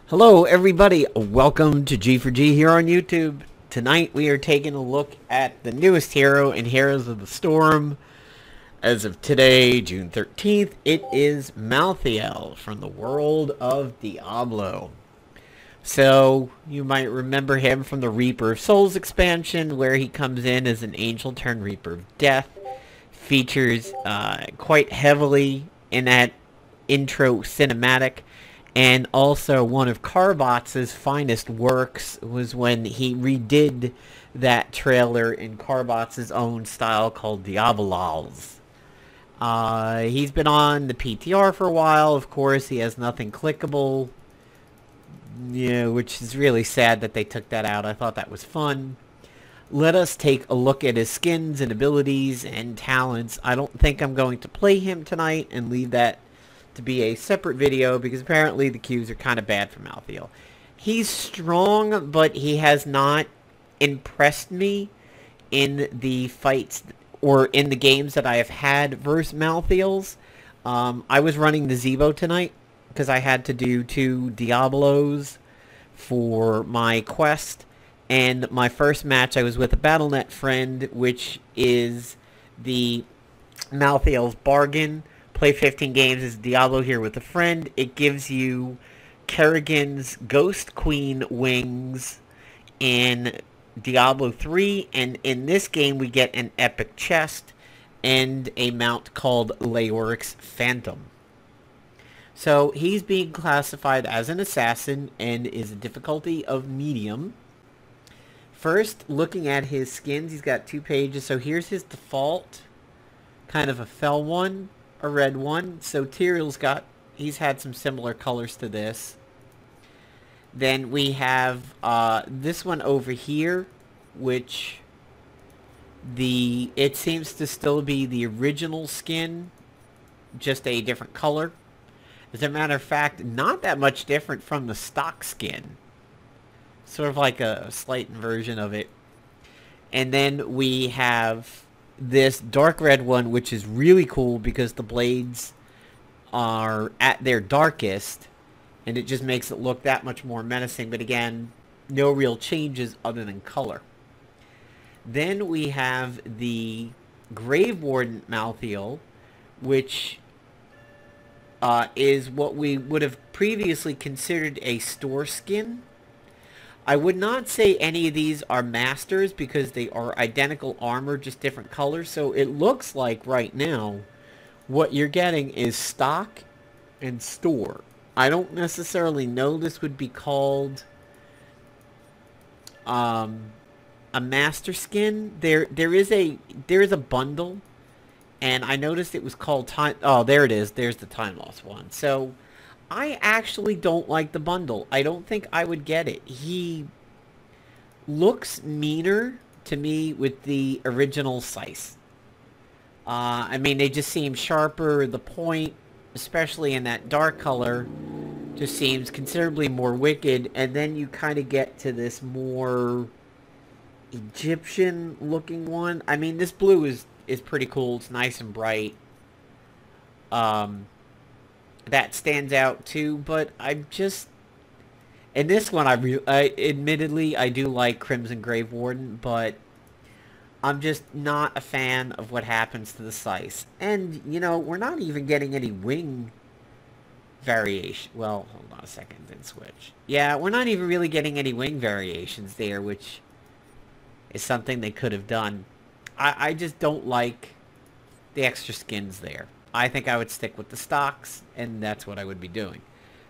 Hello everybody, welcome to G4G here on YouTube. Tonight we are taking a look at the newest hero in Heroes of the Storm. As of today, June 13th, it is Malthael from the world of Diablo. So, you might remember him from the Reaper of Souls expansion, where he comes in as an angel turned Reaper of Death. Features quite heavily in that intro cinematic. And also one of Carbots' finest works was when he redid that trailer in Carbots' own style called the Awhile. He's been on the PTR for a while. Of course, he has nothing clickable. Yeah, which is really sad that they took that out. I thought that was fun. Let us take a look at his skins and abilities and talents. I don't think I'm going to play him tonight and leave that to be a separate video because apparently the queues are kind of bad for Malthael. He's strong, but he has not impressed me in the fights or in the games that I have had versus Malthael's. I was running the Zebo tonight because I had to do 2 Diablos for my quest, and my first match I was with a Battle.net friend, which is the Malthael's bargain. Play 15 games as Diablo here with a friend. It gives you Kerrigan's Ghost Queen wings in Diablo 3. And in this game we get an epic chest and a mount called Leoric's Phantom. So he's being classified as an assassin and is a difficulty of medium. First, looking at his skins, he's got 2 pages. So here's his default, kind of a fell one. A red one. So Tyrael's he's had some similar colors to this. Then we have this one over here, which it seems to still be the original skin, just a different color. As a matter of fact, not that much different from the stock skin. Sort of like a slight inversion of it. And then we have this dark red one, which is really cool because the blades are at their darkest and it just makes it look that much more menacing. But again, no real changes other than color. Then we have the Grave Warden Malthael, which is what we would have previously considered a store skin. I would not say any of these are masters because they are identical armor, just different colors. So it looks like right now what you're getting is stock and store. I don't necessarily know this would be called a master skin. There is a bundle, and I noticed it was called time. Oh, there it is. There's the time loss one. So I actually don't like the bundle. I don't think I would get it. He looks meaner to me with the original Scythe. I mean, they just seem sharper. The point, especially in that dark color, just seems considerably more wicked. And then you kind of get to this more Egyptian looking one. I mean, this blue is pretty cool. It's nice and bright. That stands out too, but I'm just... In this one, admittedly, I do like Crimson Grave Warden, but I'm just not a fan of what happens to the Scythe. And, you know, we're not even getting any wing variation. Well, hold on a second, then switch. Yeah, we're not even really getting any wing variations there, which is something they could have done. I just don't like the extra skins there. I think I would stick with the stocks, and that's what I would be doing.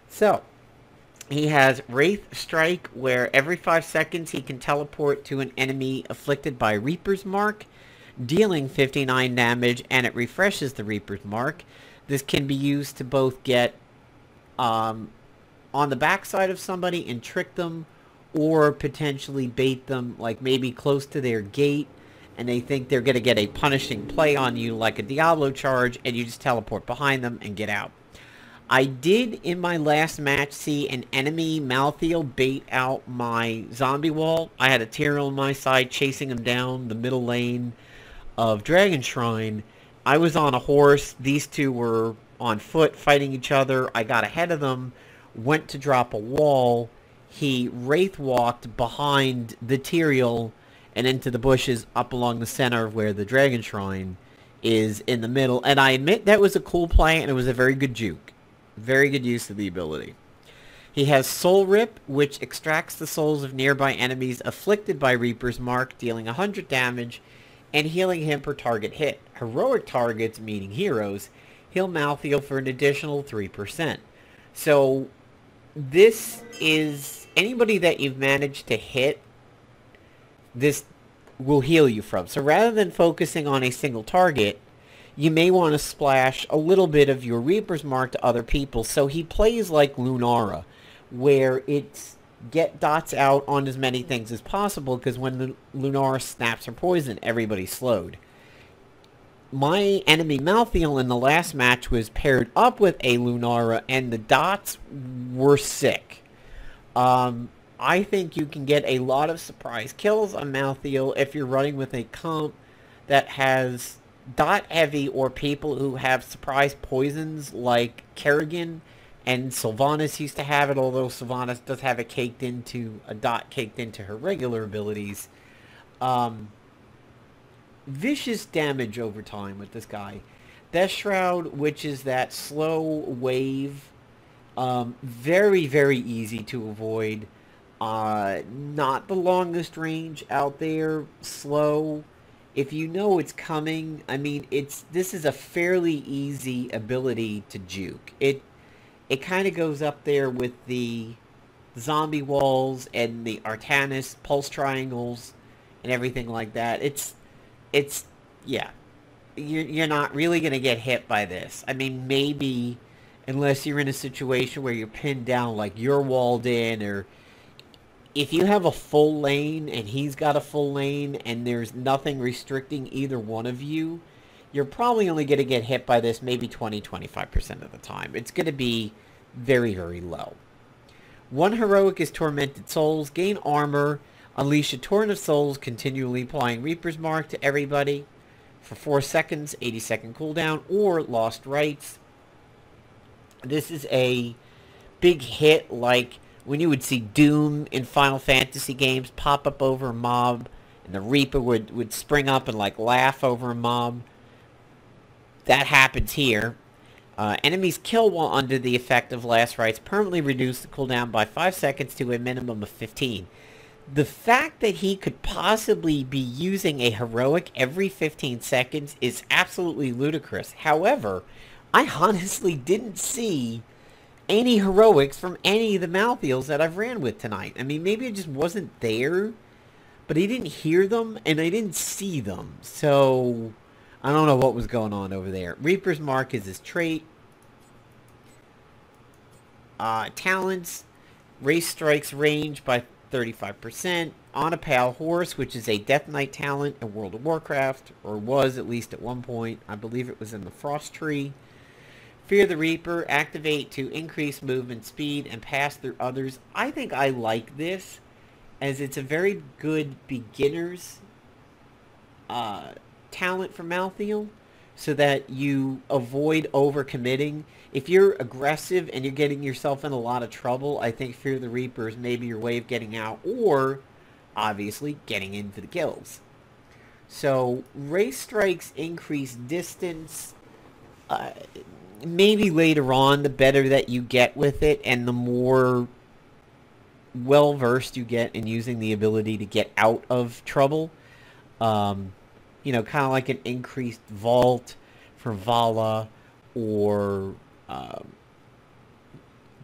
So, he has Wraith Strike, where every 5 seconds he can teleport to an enemy afflicted by Reaper's Mark, dealing 59 damage, and it refreshes the Reaper's Mark. This can be used to both get on the backside of somebody and trick them, or potentially bait them, like maybe close to their gate, and they think they're going to get a punishing play on you like a Diablo charge, and you just teleport behind them and get out. I did, in my last match, see an enemy Malthael bait out my zombie wall. I had a Tyrael on my side chasing him down the middle lane of Dragon Shrine. I was on a horse. These two were on foot fighting each other. I got ahead of them, went to drop a wall. He wraith walked behind the Tyrael and into the bushes up along the center of where the Dragon Shrine is in the middle. And I admit that was a cool play, and it was a very good juke. Very good use of the ability. He has Soul Rip, which extracts the souls of nearby enemies afflicted by Reaper's Mark, dealing 100 damage and healing him per target hit. Heroic targets, meaning heroes, heal Malthael for an additional 3%. So this is anybody that you've managed to hit, this will heal you from. So rather than focusing on a single target, you may want to splash a little bit of your Reaper's Mark to other people. So he plays like Lunara, where it's get dots out on as many things as possible, because when the Lunara snaps her poison, everybody's slowed. My enemy Malthael in the last match was paired up with a Lunara, and the dots were sick. I think you can get a lot of surprise kills on Malthael if you're running with a comp that has dot heavy or people who have surprise poisons like Kerrigan, and Sylvanas used to have it, although Sylvanas does have it caked into a dot caked into her regular abilities. Vicious damage over time with this guy. Death Shroud, which is that slow wave, very, very easy to avoid. Not the longest range out there, slow. If you know it's coming, I mean, this is a fairly easy ability to juke. It kind of goes up there with the zombie walls and the Artanis pulse triangles and everything like that. Yeah, you're not really going to get hit by this. I mean, maybe unless you're in a situation where you're pinned down, like you're walled in, or if you have a full lane and he's got a full lane and there's nothing restricting either one of you, you're probably only going to get hit by this maybe 20-25% of the time. It's going to be very, very low. One heroic is Tormented Souls. Gain armor. Unleash a torrent of souls, continually applying Reaper's Mark to everybody for 4 seconds, 80-second cooldown, or Lost Rites. This is a big hit, like when you would see Doom in Final Fantasy games pop up over a mob, and the Reaper would spring up and like laugh over a mob. That happens here. Enemies killed while under the effect of Last Rites permanently reduce the cooldown by 5 seconds to a minimum of 15. The fact that he could possibly be using a heroic every 15 seconds is absolutely ludicrous. However, I honestly didn't see any heroics from any of the Malthaels that I've ran with tonight. I mean, maybe it just wasn't there, but I didn't hear them and I didn't see them. So I don't know what was going on over there. Reaper's Mark is his trait. Talents. Race strikes range by 35%. On a Pale Horse, which is a Death Knight talent in World of Warcraft, or was at least at one point. I believe it was in the Frost Tree. Fear the Reaper. Activate to increase movement speed and pass through others. I think I like this, as it's a very good beginner's talent for Malthael, so that you avoid overcommitting. If you're aggressive and you're getting yourself in a lot of trouble, I think Fear the Reaper is maybe your way of getting out, or obviously getting in for the kills. So race strikes increase distance. Maybe later on, the better that you get with it and the more well versed you get in using the ability to get out of trouble. You know, kind of like an increased vault for Vala, or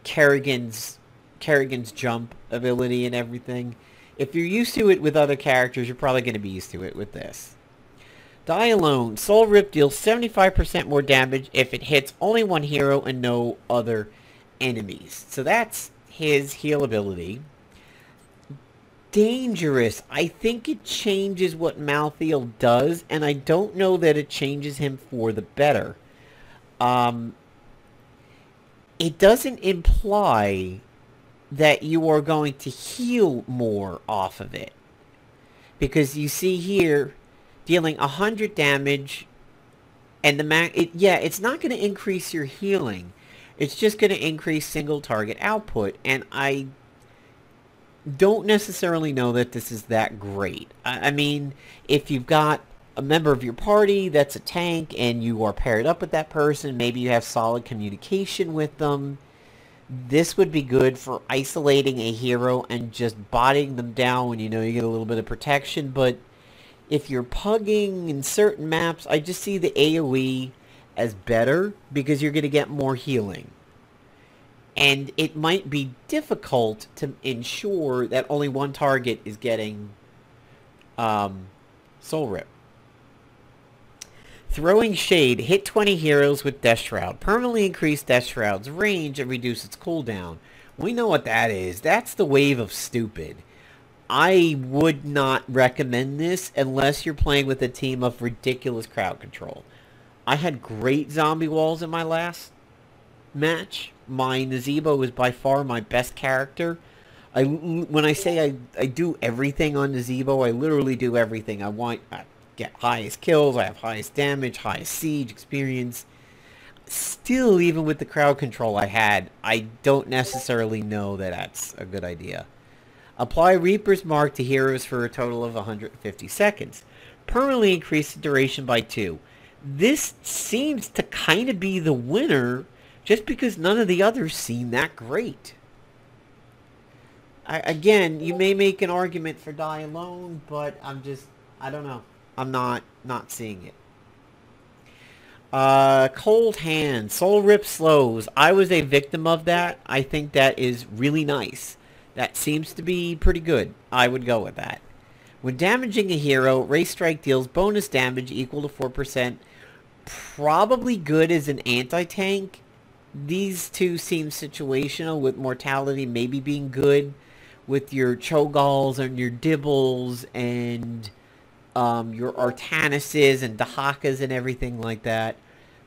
Kerrigan's jump ability and everything. If you're used to it with other characters, you're probably going to be used to it with this. Die Alone. Soul Rip deals 75% more damage if it hits only one hero and no other enemies. So that's his heal ability. Dangerous. I think it changes what Malthael does, and I don't know that it changes him for the better. it doesn't imply that you are going to heal more off of it. Because you see here, dealing 100 damage, and it's not going to increase your healing. It's just going to increase single target output, and I don't necessarily know that this is that great. I mean, if you've got a member of your party that's a tank and you are paired up with that person, maybe you have solid communication with them, this would be good for isolating a hero and just botting them down when you know you get a little bit of protection. But if you're pugging in certain maps, I just see the AoE as better because you're going to get more healing. And it might be difficult to ensure that only one target is getting Soul Rip. Throwing Shade. Hit 20 heroes with Death Shroud. Permanently increase Death Shroud's range and reduce its cooldown. We know what that is. That's the wave of stupid. I would not recommend this unless you're playing with a team of ridiculous crowd control. I had great zombie walls in my last match. My Nazebo is by far my best character. When I say I do everything on Nazebo, I literally do everything. I get highest kills, I have highest damage, highest siege experience. Still, even with the crowd control I had, I don't necessarily know that that's a good idea. Apply Reaper's Mark to heroes for a total of 150 seconds. Permanently increase the duration by 2. This seems to kind of be the winner just because none of the others seem that great. Again, you may make an argument for Die Alone, but I don't know. I'm not seeing it. Cold Hand. Soul Rip slows. I was a victim of that. I think that is really nice. That seems to be pretty good. I would go with that. When damaging a hero, Wraith Strike deals bonus damage equal to 4%. Probably good as an anti-tank. These two seem situational, with Mortality maybe being good with your Chogals and your Dibbles and your Artanises and Dahakas and everything like that.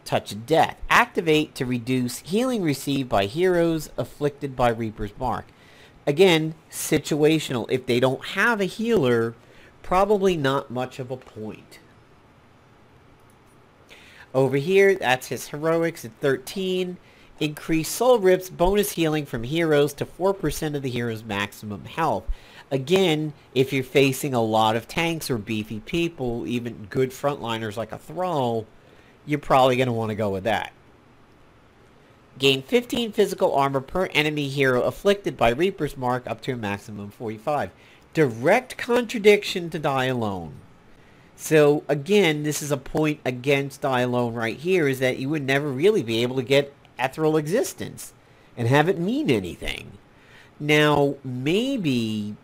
Touch of Death. Activate to reduce healing received by heroes afflicted by Reaper's Mark. Again, situational. If they don't have a healer, probably not much of a point. Over here, that's his heroics at 13. Increase Soul Rip's bonus healing from heroes to 4% of the hero's maximum health. Again, if you're facing a lot of tanks or beefy people, even good frontliners like a Thrall, you're probably going to want to go with that. Gain 15 physical armor per enemy hero afflicted by Reaper's Mark up to a maximum of 45. Direct contradiction to Die Alone. So again, this is a point against Die Alone right here, is that you would never really be able to get Ethereal Existence and have it mean anything. Now, maybe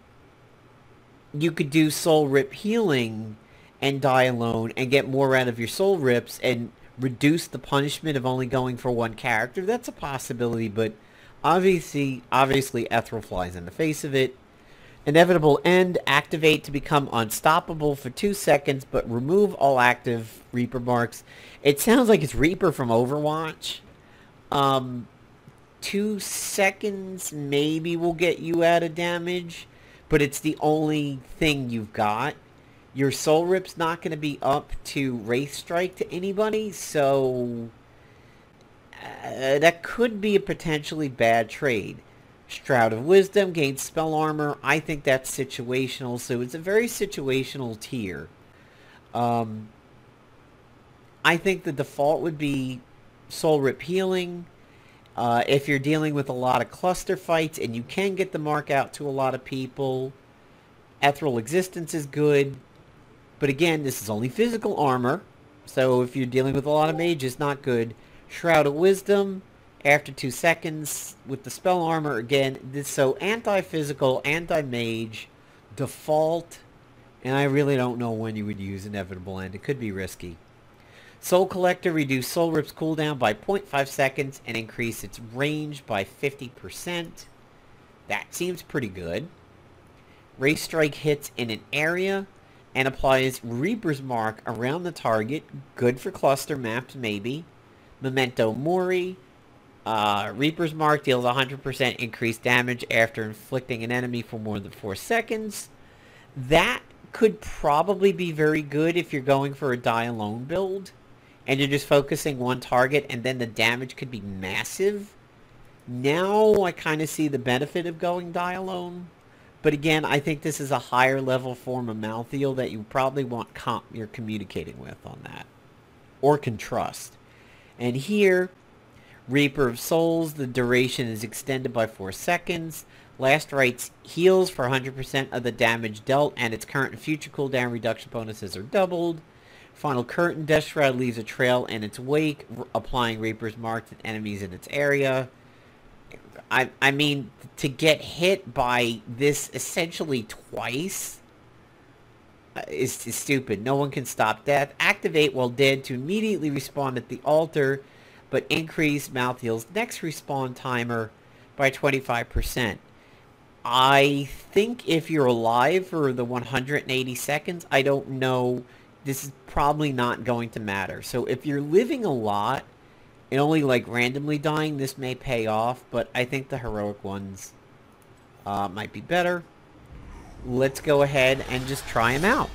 you could do Soul Rip healing and Die Alone and get more out of your Soul Rips and reduce the punishment of only going for one character. That's a possibility, but obviously Ethereal flies in the face of it. Inevitable End. Activate to become unstoppable for 2 seconds, but remove all active Reaper marks. It sounds like it's Reaper from Overwatch. 2 seconds maybe will get you out of damage, but it's the only thing you've got. Your Soul Rip's not going to be up to Wraith Strike to anybody, so that could be a potentially bad trade. Shroud of Wisdom gains spell armor. I think that's situational, so it's a very situational tier. I think the default would be Soul Rip healing. If you're dealing with a lot of cluster fights and you can get the mark out to a lot of people, Ethereal Existence is good. But again, this is only physical armor, so if you're dealing with a lot of mages, not good. Shroud of Wisdom, after 2 seconds with the spell armor, again, so anti-physical, anti-mage, default, and I really don't know when you would use Inevitable End. It could be risky. Soul Collector, reduce Soul Rip's cooldown by 0.5 seconds and increase its range by 50%. That seems pretty good. Wraith Strike hits in an area and applies Reaper's Mark around the target. Good for cluster maps, maybe. Memento Mori. Reaper's Mark deals 100% increased damage after inflicting an enemy for more than 4 seconds. That could probably be very good if you're going for a die alone build and you're just focusing one target, and then the damage could be massive. Now I kind of see the benefit of going die alone. But again, I think this is a higher level form of Malthael that you probably want you're communicating with on that. Or can trust. And here, Reaper of Souls, the duration is extended by 4 seconds. Last Right's heals for 100% of the damage dealt, and its current and future cooldown reduction bonuses are doubled. Final Curtain, Death Shroud leaves a trail in its wake, applying Reaper's Mark to enemies in its area. I mean, to get hit by this essentially twice is stupid. No one can stop death. Activate while dead to immediately respawn at the altar, but increase Malthael's next respawn timer by 25%. I think if you're alive for the 180 seconds, I don't know, this is probably not going to matter. So if you're living a lot and only like randomly dying, this may pay off, but I think the heroic ones might be better. Let's go ahead and just try them out.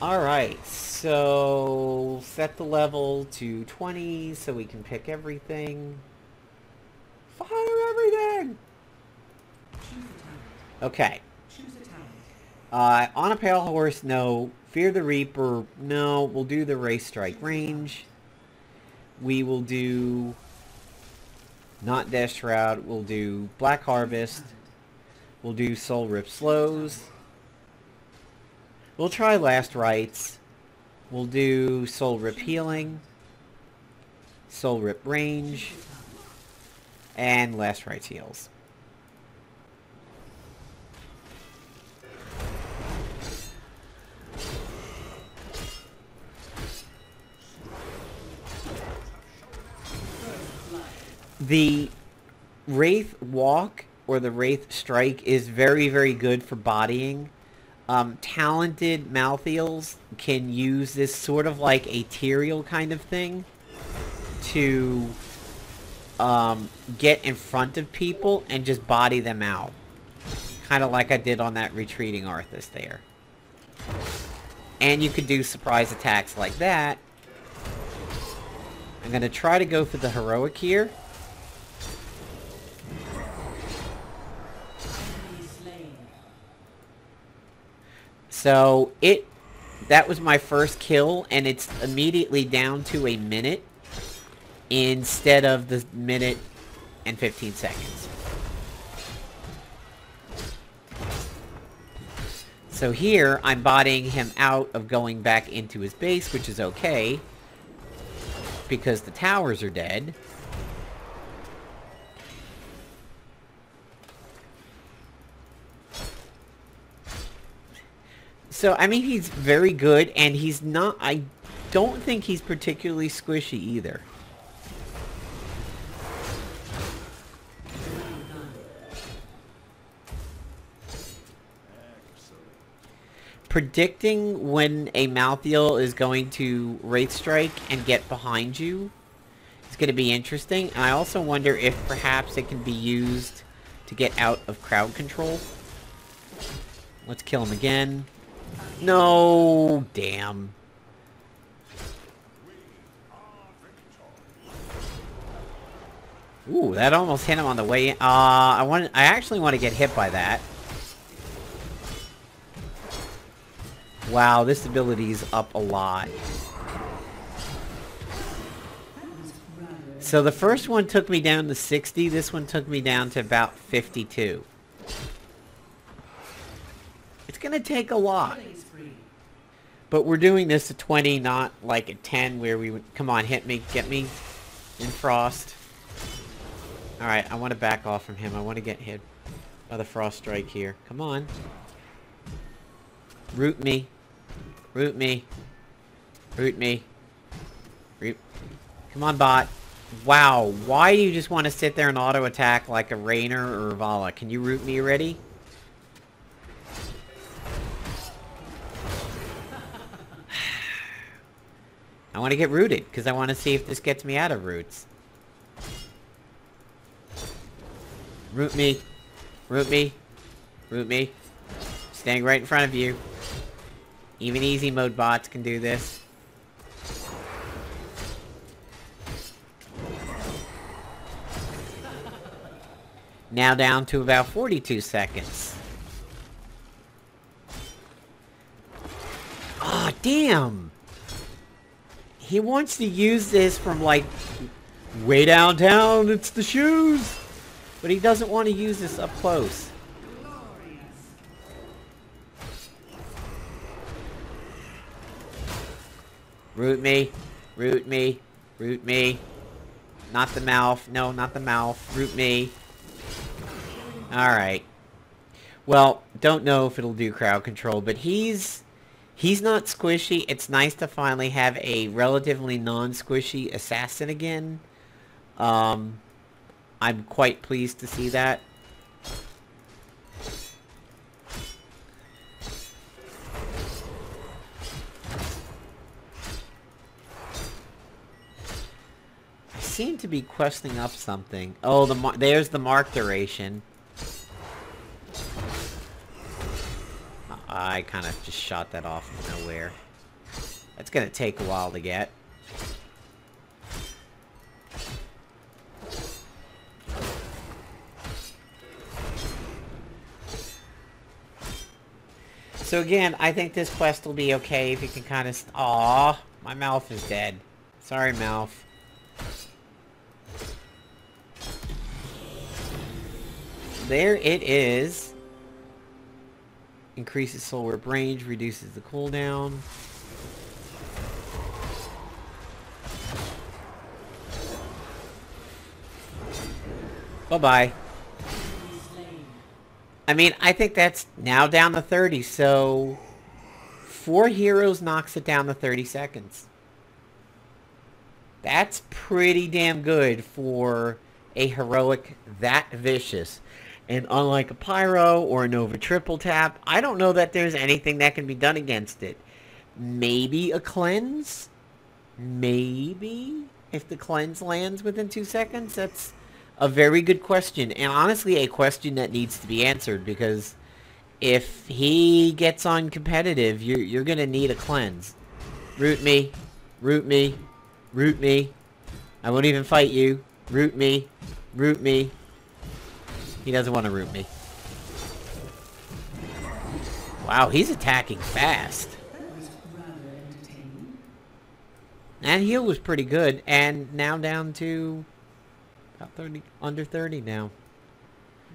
Alright, so set the level to 20 so we can pick everything. Fire everything! Okay. On a Pale Horse, no. Fear the Reaper, no. We'll do the Wraith Strike range. We will do not Death Shroud. We'll do Black Harvest. We'll do Soul Rip Slows. We'll try Last Rites. We'll do Soul Rip Healing, Soul Rip Range, and Last Rites Heals. The Wraith Walk or the Wraith Strike is very, very good for bodying. Talented Malthaels can use this sort of like ethereal kind of thing to get in front of people and just body them out. Kind of like I did on that retreating Arthas there. And you could do surprise attacks like that. I'm going to try to go for the heroic here. So that was my first kill, and it's immediately down to a minute instead of the minute and 15 seconds. So here, I'm bodying him out of going back into his base, which is okay, because the towers are dead. So, I mean, he's very good, and he's not, I don't think he's particularly squishy either. Predicting when a Malthael is going to Wraith Strike and get behind you is going to be interesting. And I also wonder if perhaps it can be used to get out of crowd control. Let's kill him again. No, damn. Ooh, that almost hit him on the way in. I actually want to get hit by that. Wow, this ability is up a lot. So the first one took me down to 60. This one took me down to about 52. It's going to take a lot. But we're doing this at 20, not like at 10 where we would... Come on, hit me. Get me in Frost. Alright, I want to back off from him. I want to get hit by the Frost Strike here. Come on. Root me. Root me. Root me. Root. Come on, bot. Wow, why do you just want to sit there and auto-attack like a Rainer or a Vala? Can you root me already? I want to get rooted, because I want to see if this gets me out of roots. Root me. Root me. Root me. Standing right in front of you. Even easy mode bots can do this. Now down to about 42 seconds. Ah, damn! He wants to use this from, like, way downtown, it's the shoes! But he doesn't want to use this up close. Root me. Root me. Root me. Not the mouth. No, not the mouth. Root me. Alright. Well, don't know if it'll do crowd control, but he's not squishy. It's nice to finally have a relatively non-squishy assassin again. I'm quite pleased to see that. I seem to be questing up something. Oh, there's the mark duration. I kind of just shot that off from nowhere. That's going to take a while to get. So again, I think this quest will be okay if you can kind of... Aww, my mouth is dead. Sorry, mouth. There it is. Increases soul whip range, reduces the cooldown. Bye-bye. I mean, I think that's now down to 30, so 4 heroes knocks it down to 30 seconds. That's pretty damn good for a heroic that vicious. And unlike a Pyro or a Nova triple tap, I don't know that there's anything that can be done against it. Maybe a cleanse? Maybe? If the cleanse lands within 2 seconds? That's a very good question. And honestly, a question that needs to be answered. Because if he gets on competitive, you're going to need a cleanse. Root me. Root me. Root me. I won't even fight you. Root me. Root me. He doesn't want to root me. Wow, he's attacking fast. And heal was pretty good. And now down to about 30, under 30 now.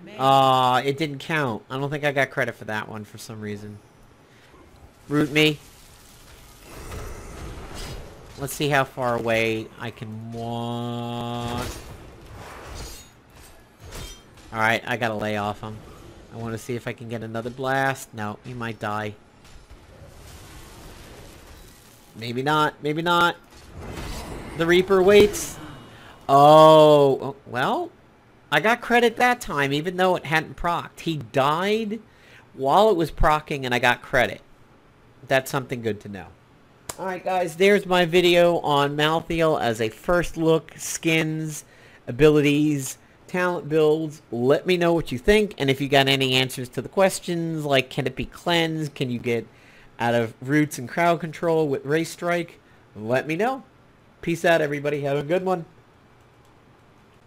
It didn't count. I don't think I got credit for that one for some reason. Root me. Let's see how far away I can walk. Alright, I gotta lay off him. I want to see if I can get another blast. No, he might die. Maybe not. Maybe not. The Reaper waits. Oh, well, I got credit that time, even though it hadn't procced. He died while it was proccing, and I got credit. That's something good to know. Alright, guys, there's my video on Malthael as a first look, skins, abilities, talent builds. Let me know what you think, and if you got any answers to the questions, like can it be cleansed, can you get out of roots and crowd control with Wraith Strike, let me know. Peace out, everybody. Have a good one.